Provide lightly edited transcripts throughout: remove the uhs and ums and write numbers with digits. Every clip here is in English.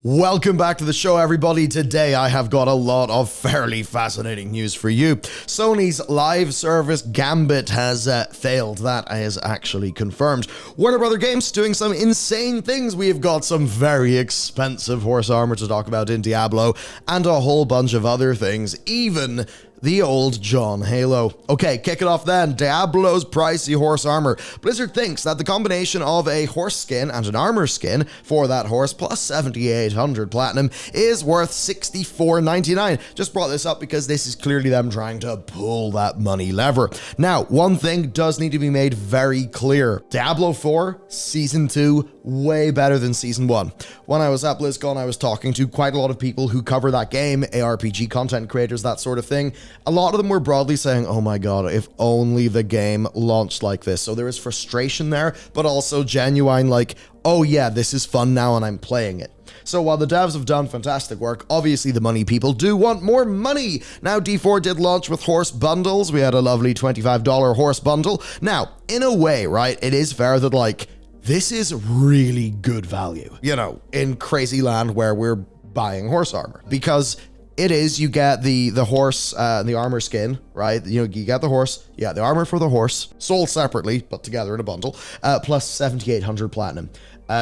Welcome back to the show, everybody. Today I have got a lot of fairly fascinating news for you. Sony's live service Gambit has failed. That is actually confirmed. Warner Brother Games doing some insane things. We have got some very expensive horse armor to talk about in Diablo and a whole bunch of other things, even the old John Halo. Okay, kick it off then. Diablo's pricey horse armor. Blizzard thinks that the combination of a horse skin and an armor skin for that horse plus 7,800 platinum is worth $64.99. Just brought this up because this is clearly them trying to pull that money lever. Now, one thing does need to be made very clear. Diablo 4 Season 2 way better than Season 1. When I was at BlizzCon, I was talking to quite a lot of people who cover that game, ARPG content creators, that sort of thing. A lot of them were broadly saying, oh my god, if only the game launched like this. So there is frustration there, but also genuine like, oh yeah, this is fun now and I'm playing it. So while the devs have done fantastic work, obviously the money people do want more money. Now, D4 did launch with horse bundles. We had a lovely $25 horse bundle. Now, in a way, right, it is fair that like, this is really good value, you know, in crazy land where we're buying horse armor, because it is, you get the horse, the armor skin, right? You know, you get the horse, yeah, the armor for the horse, sold separately, but together in a bundle, plus 7,800 platinum.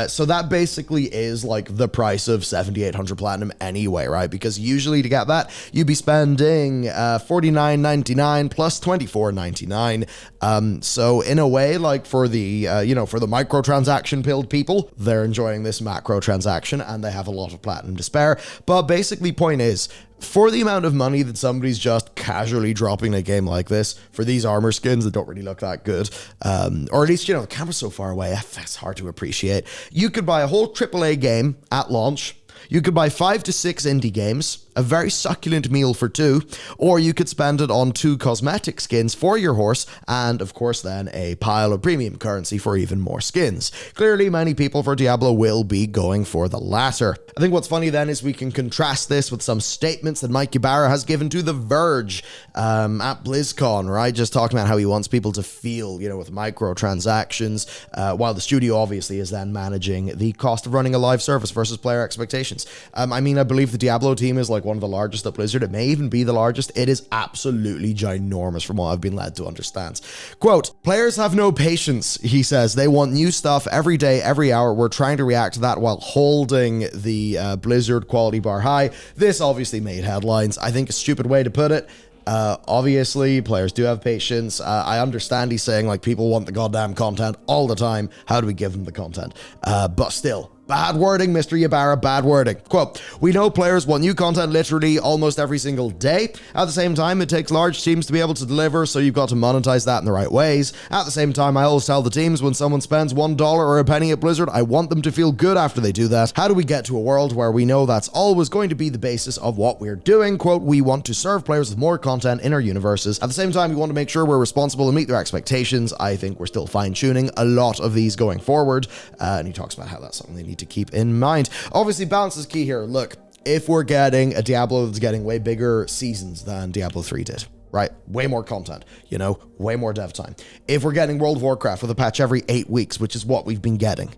So that basically is like the price of 7,800 platinum anyway, right? Because usually to get that, you'd be spending $49.99 plus $24.99. So in a way, like for the, for the microtransaction pilled people, they're enjoying this macro transaction and they have a lot of platinum to spare. But basically point is, for the amount of money that somebody's just casually dropping in a game like this, for these armor skins that don't really look that good, or at least, you know, the camera's so far away, that's hard to appreciate. You could buy a whole AAA game at launch. You could buy 5 to 6 indie games, a very succulent meal for 2, or you could spend it on 2 cosmetic skins for your horse, and of course then a pile of premium currency for even more skins. Clearly, many people for Diablo will be going for the latter. I think what's funny then is we can contrast this with some statements that Mike Ybarra has given to The Verge at BlizzCon, right? Just talking about how he wants people to feel, you know, with microtransactions, while the studio obviously is then managing the cost of running a live service versus player expectations. I mean, I believe the Diablo team is like one of the largest at Blizzard. It may even be the largest. It is absolutely ginormous from what I've been led to understand. Quote, players have no patience, he says. They want new stuff every day, every hour. We're trying to react to that while holding the Blizzard quality bar high. This obviously made headlines. I think a stupid way to put it. Obviously, players do have patience. I understand he's saying, like, people want the goddamn content all the time. How do we give them the content? But still, bad wording, Mr. Ybarra, bad wording. Quote, we know players want new content literally almost every single day. At the same time, it takes large teams to be able to deliver, so you've got to monetize that in the right ways. At the same time, I always tell the teams when someone spends $1 or a penny at Blizzard, I want them to feel good after they do that. How do we get to a world where we know that's always going to be the basis of what we're doing? Quote, we want to serve players with more content in our universes. At the same time, we want to make sure we're responsible and meet their expectations. I think we're still fine-tuning a lot of these going forward. And he talks about how that's something they need to keep in mind. Obviously, balance is key here. Look, if we're getting a Diablo that's getting way bigger seasons than Diablo 3 did, right? Way more content, you know, way more dev time. If we're getting World of Warcraft with a patch every 8 weeks, which is what we've been getting,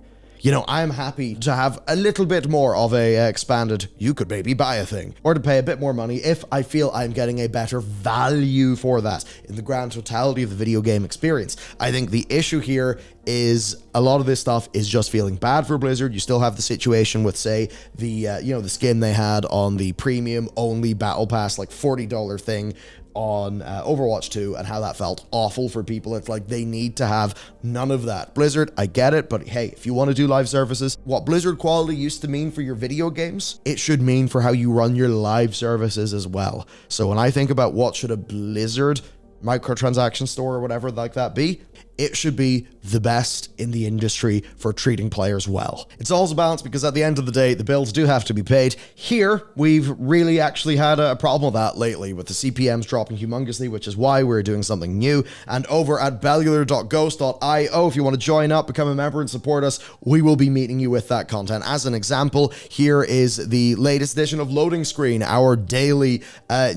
you know, I'm happy to have a little bit more of a expanded, you could maybe buy a thing, or to pay a bit more money if I feel I'm getting a better value for that in the grand totality of the video game experience. I think the issue here is a lot of this stuff is just feeling bad for Blizzard. You still have the situation with, say, the, the skin they had on the premium only battle pass, like $40 thing on Overwatch 2, and how that felt awful for people. It's like they need to have none of that. Blizzard, I get it, but hey, if you want to do live services, what Blizzard quality used to mean for your video games, it should mean for how you run your live services as well. So when I think about what should a Blizzard microtransaction store or whatever like that be, it should be the best in the industry for treating players well. It's also balanced because at the end of the day, the bills do have to be paid. Here, we've really actually had a problem with that lately, with the CPMs dropping humongously, which is why we're doing something new. And over at bellular.ghost.io, if you want to join up, become a member and support us, we will be meeting you with that content. As an example, here is the latest edition of Loading Screen, our daily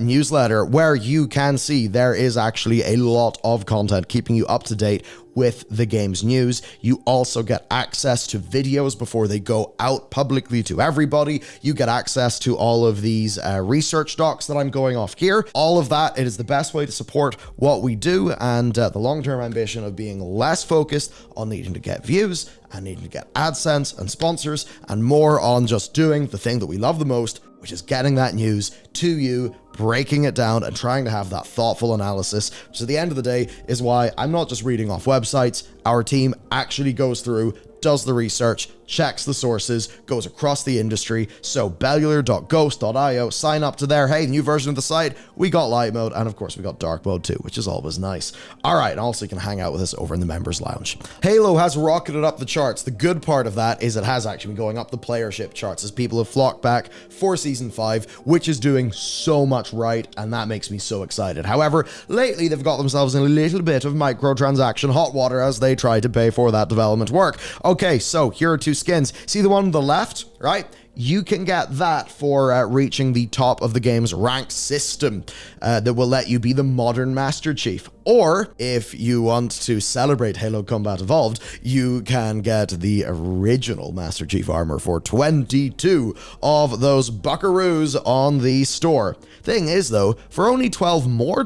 newsletter, where you can see there is actually a lot of content keeping you up to date with the game's news. You also get access to videos before they go out publicly to everybody. You get access to all of these research docs that I'm going off here. All of that, it is the best way to support what we do, and the long-term ambition of being less focused on needing to get views and needing to get AdSense and sponsors, and more on just doing the thing that we love the most, which is getting that news to you, breaking it down, and trying to have that thoughtful analysis, which at the end of the day is why I'm not just reading off websites. Our team actually goes through, does the research, checks the sources, goes across the industry. So bellular.ghost.io, sign up to there. Hey, new version of the site. We got light mode, and of course we got dark mode too, which is always nice. All right, and also you can hang out with us over in the members lounge. Halo has rocketed up the charts. The good part of that is it has actually been going up the playership charts as people have flocked back for season 5, which is doing so much right, and that makes me so excited. However, lately they've got themselves in a little bit of microtransaction hot water as they try to pay for that development work. Okay, so here are 2 skins. See the one on the left, right? You can get that for reaching the top of the game's ranked system that will let you be the modern Master Chief. Or, if you want to celebrate Halo Combat Evolved, you can get the original Master Chief armor for 22 of those buckaroos on the store. Thing is, though, for only $12 more,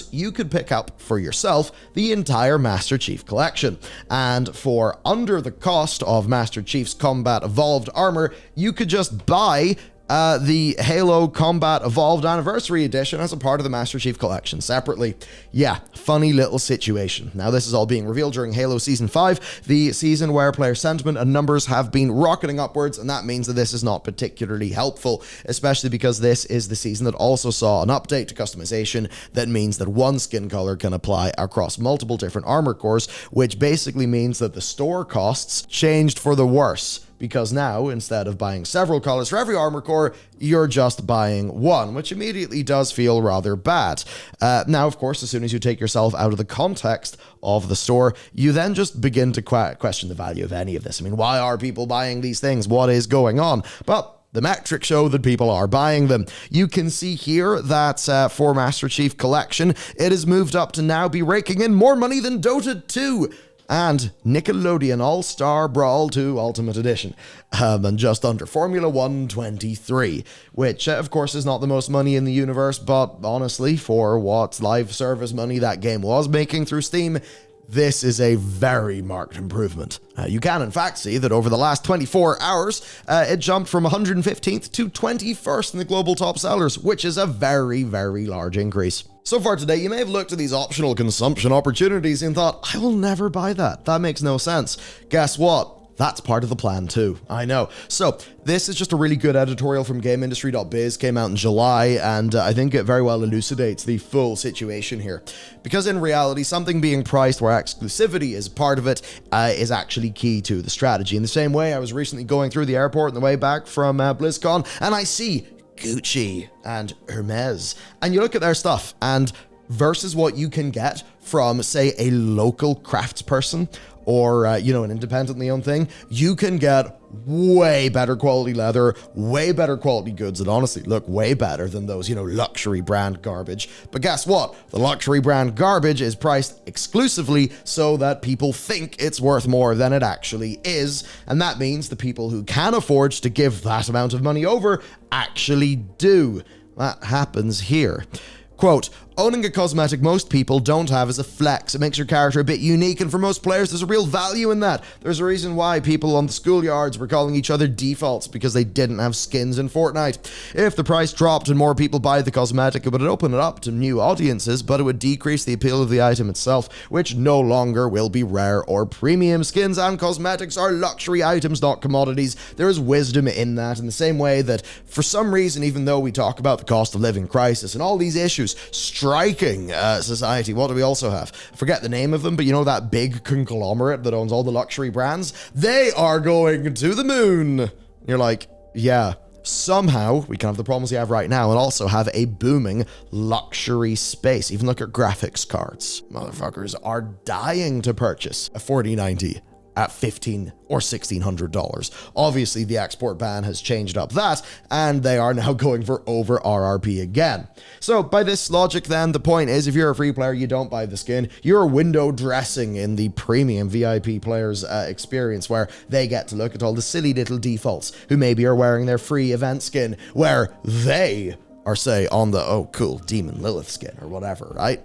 you could pick up for yourself the entire Master Chief collection. And for under the cost of Master Chief's Combat Evolved armor, you could just buy the Halo Combat Evolved Anniversary Edition as a part of the Master Chief Collection separately. Yeah, funny little situation. Now, this is all being revealed during Halo Season 5, the season where player sentiment and numbers have been rocketing upwards, and that means that this is not particularly helpful, especially because this is the season that also saw an update to customization that means that one skin color can apply across multiple different armor cores, which basically means that the store costs changed for the worse. Because now, instead of buying several colors for every armor core, you're just buying one, which immediately does feel rather bad. Now, of course, as soon as you take yourself out of the context of the store, you then just begin to question the value of any of this. I mean, why are people buying these things? What is going on? But the metrics show that people are buying them. You can see here that for Master Chief Collection, it has moved up to now be raking in more money than Dota 2. And Nickelodeon All-Star Brawl 2 Ultimate Edition, and just under Formula 1 23, which of course is not the most money in the universe, but honestly, for what live service money that game was making through Steam, this is a very marked improvement. You can in fact see that over the last 24 hours, it jumped from 115th to 21st in the global top sellers, which is a very, very large increase. So far today, you may have looked at these optional consumption opportunities and thought, I will never buy that. That makes no sense. Guess what? That's part of the plan too. I know. So this is just a really good editorial from GameIndustry.biz, came out in July, and I think it very well elucidates the full situation here. Because in reality, something being priced where exclusivity is part of it is actually key to the strategy. In the same way, I was recently going through the airport on the way back from BlizzCon, and I see Gucci and Hermes, and you look at their stuff, and versus what you can get from, say, a local craftsperson or, an independently owned thing, you can get way better quality leather, way better quality goods that honestly look way better than those, luxury brand garbage. But guess what? The luxury brand garbage is priced exclusively so that people think it's worth more than it actually is. And that means the people who can afford to give that amount of money over actually do. That happens here. Quote, owning a cosmetic most people don't have as a flex. It makes your character a bit unique, and for most players, there's a real value in that. There's a reason why people on the schoolyards were calling each other defaults, because they didn't have skins in Fortnite. If the price dropped and more people buy the cosmetic, it would open it up to new audiences, but it would decrease the appeal of the item itself, which no longer will be rare or premium. Skins and cosmetics are luxury items, not commodities. There is wisdom in that, in the same way that, for some reason, even though we talk about the cost of living crisis and all these issues striking society, what do we also have? Forget the name of them, but that big conglomerate that owns all the luxury brands? They are going to the moon. You're like, yeah, somehow we can have the problems we have right now and also have a booming luxury space. Even look at graphics cards. Motherfuckers are dying to purchase a 4090 at $1,500 or $1,600. Obviously, the export ban has changed up that, and they are now going for over RRP again. So by this logic then, the point is, if you're a free player, you don't buy the skin, you're window dressing in the premium VIP players experience, where they get to look at all the silly little defaults who maybe are wearing their free event skin, where they or say on the, oh cool, Demon Lilith skin or whatever, right?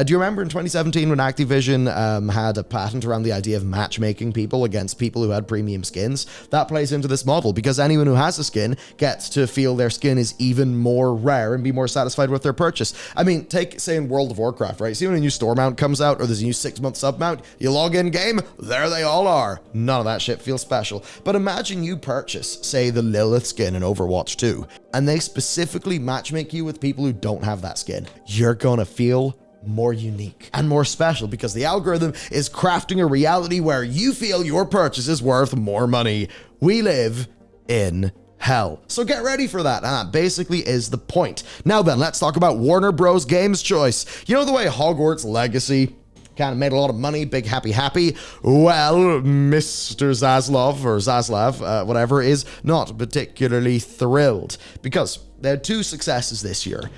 Do you remember in 2017 when Activision had a patent around the idea of matchmaking people against people who had premium skins? That plays into this model, because anyone who has a skin gets to feel their skin is even more rare and be more satisfied with their purchase. I mean, take, say in World of Warcraft, right? See when a new store mount comes out or there's a new 6-month sub mount, you log in game, there they all are. None of that shit feels special. But imagine you purchase, say, the Lilith skin in Overwatch 2, and they specifically matchmake you with people who don't have that skin. You're gonna feel more unique and more special, because the algorithm is crafting a reality where you feel your purchase is worth more money. We live in hell. So get ready for that, and that basically is the point. Now then, let's talk about Warner Bros. Games choice. You know the way Hogwarts Legacy kind of made a lot of money, big happy. Well, Mr. Zaslav, whatever, is not particularly thrilled, because there are two successes this year.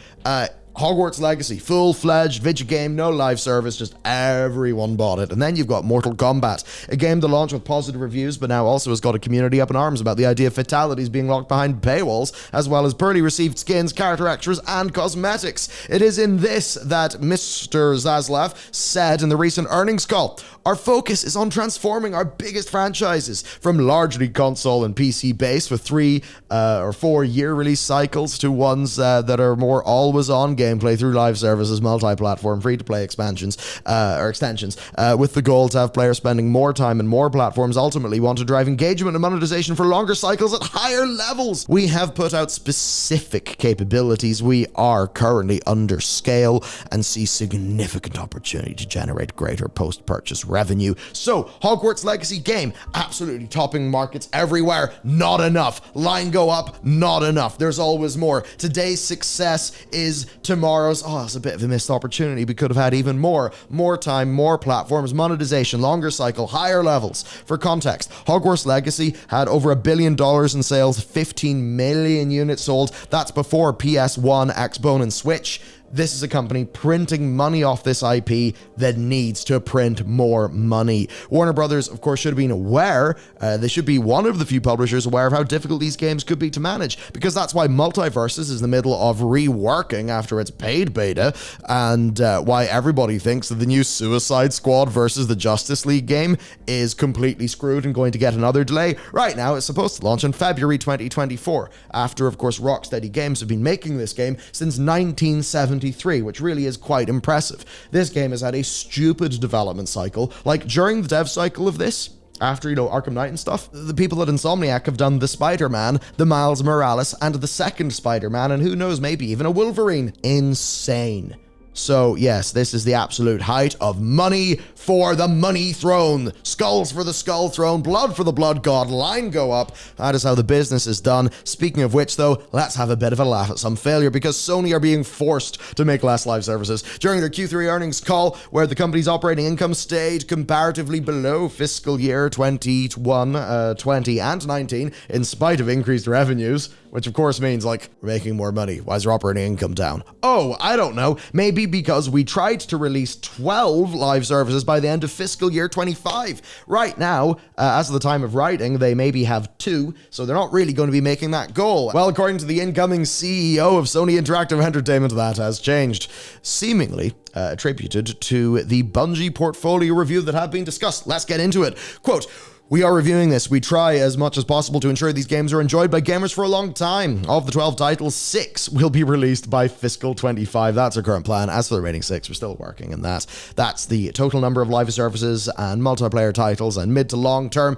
Hogwarts Legacy, full-fledged video game, no live service, just everyone bought it. And then you've got Mortal Kombat, a game to launch with positive reviews, but now also has got a community up in arms about the idea of fatalities being locked behind paywalls, as well as poorly received skins, character extras, and cosmetics. It is in this that Mr. Zaslav said in the recent earnings call, "Our focus is on transforming our biggest franchises from largely console and PC based with 3 or 4 year release cycles to ones that are more always on gameplay through live services, multi-platform, free-to-play expansions or extensions, with the goal to have players spending more time and more platforms. Ultimately, want to drive engagement and monetization for longer cycles at higher levels. We have put out specific capabilities. We are currently under scale and see significant opportunity to generate greater post-purchase revenue. So, Hogwarts Legacy game, absolutely topping markets everywhere. Not enough. Line go up, not enough. There's always more. Today's success is tomorrow's, oh, it's a bit of a missed opportunity. We could have had even more. More time, more platforms, monetization, longer cycle, higher levels. For context, Hogwarts Legacy had over $1 billion in sales, 15 million units sold. That's before PS1, Xbone, and Switch. This is a company printing money off this IP that needs to print more money. Warner Brothers, of course, should have been aware. They should be one of the few publishers aware of how difficult these games could be to manage, because that's why Multiverses is in the middle of reworking after its paid beta, and why everybody thinks that the new Suicide Squad versus the Justice League game is completely screwed and going to get another delay. Right now, it's supposed to launch in February 2024, after, of course, Rocksteady Games have been making this game since 1973. Which really is quite impressive. This game has had a stupid development cycle. Like, during the dev cycle of this, after, Arkham Knight and stuff, the people at Insomniac have done the Spider-Man, the Miles Morales, and the second Spider-Man, and who knows, maybe even a Wolverine. Insane. So yes, this is the absolute height of money for the money throne. Skulls for the skull throne, blood for the blood god, line go up. That is how the business is done. Speaking of which though, let's have a bit of a laugh at some failure, because Sony are being forced to make less live services. During their Q3 earnings call, where the company's operating income stayed comparatively below fiscal year 21, 20 and 19, in spite of increased revenues, which of course means, like, we're making more money. Why is our operating income down? Oh, I don't know. Maybe because we tried to release 12 live services by the end of fiscal year 25. Right now, as of the time of writing, they maybe have 2, so they're not really going to be making that goal. Well, according to the incoming CEO of Sony Interactive Entertainment, that has changed. Seemingly attributed to the Bungie portfolio review that had been discussed. Let's get into it. Quote, "We are reviewing this. We try as much as possible to ensure these games are enjoyed by gamers for a long time. Of the 12 titles, 6 will be released by fiscal 25. That's our current plan. As for the remaining 6, we're still working on that. That's the total number of live services and multiplayer titles, and mid to long term,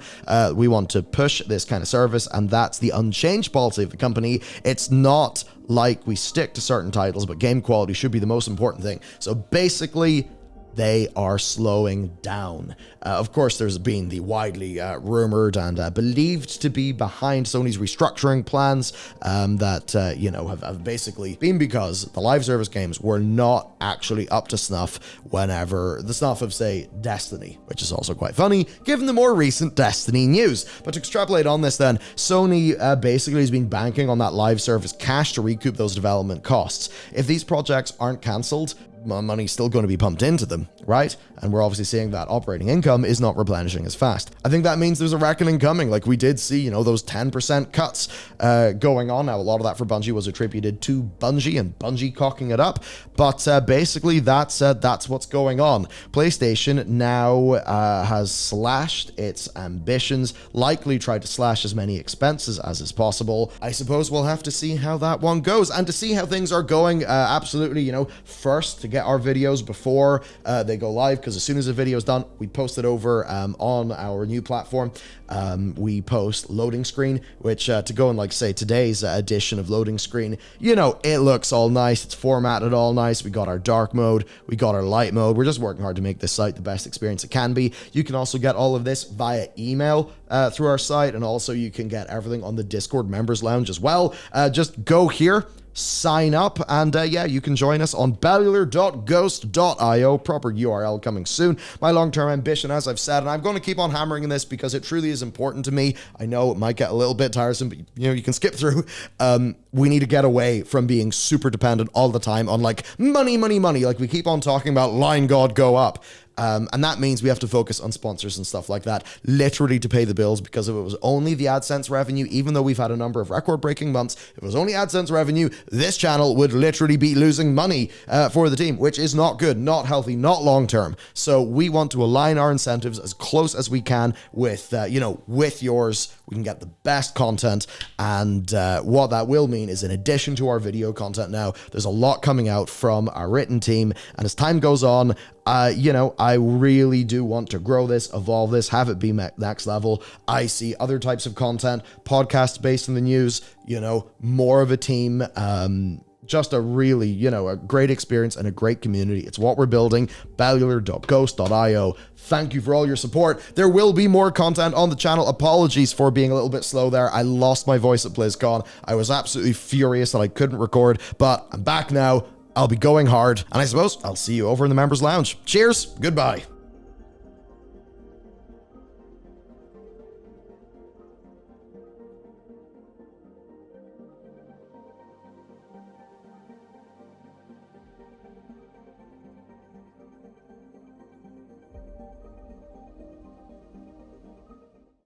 we want to push this kind of service, and that's the unchanged policy of the company. It's not like we stick to certain titles, but game quality should be the most important thing. So basically, they are slowing down. Of course, there's been the widely rumored and believed to be behind Sony's restructuring plans that, you know, have basically been because the live service games were not actually up to snuff whenever the snuff of, say, Destiny, which is also quite funny given the more recent Destiny news. But to extrapolate on this then, Sony basically has been banking on that live service cash to recoup those development costs. If these projects aren't cancelled, money's still going to be pumped into them, right? And we're obviously seeing that operating income is not replenishing as fast. I think that means there's a reckoning coming. Like we did see, you know, those 10% cuts going on. Now, a lot of that for Bungie was attributed to Bungie and Bungie cocking it up. But basically, that's what's going on. PlayStation now has slashed its ambitions, likely tried to slash as many expenses as is possible. I suppose we'll have to see how that one goes. And to see how things are going, absolutely, you know, first to get our videos before they go live, because as soon as the video is done, we post it over on our new platform. We post loading screen, which to go and like say today's edition of loading screen, you know, it looks all nice. It's formatted all nice. We got our dark mode. We got our light mode. We're just working hard to make this site the best experience it can be. You can also get all of this via email through our site. And also you can get everything on the Discord members lounge as well. Just go here, sign up, and yeah, you can join us on bellular.ghost.io, proper URL coming soon. My long-term ambition, as I've said, and I'm going to keep on hammering in this because it truly is important to me. I know it might get a little bit tiresome, but you know, you can skip through. We need to get away from being super dependent all the time on like money. Like we keep on talking about line God go up. And that means we have to focus on sponsors and stuff like that, literally to pay the bills, because if it was only the AdSense revenue, even though we've had a number of record-breaking months, if it was only AdSense revenue, this channel would literally be losing money for the team, which is not good, not healthy, not long-term. So we want to align our incentives as close as we can with, you know, with yours. We can get the best content, and what that will mean is in addition to our video content now, there's a lot coming out from our written team, and as time goes on, you know, I really do want to grow this, evolve this, have it be next level. I see other types of content, podcasts based on the news, you know, more of a team, just a really, you know, a great experience and a great community. It's what we're building. Bellular.ghost.io. Thank you for all your support. There will be more content on the channel. Apologies for being a little bit slow there. I lost my voice at BlizzCon. I was absolutely furious that I couldn't record, but I'm back now. I'll be going hard, and I suppose I'll see you over in the members lounge. Cheers. Goodbye.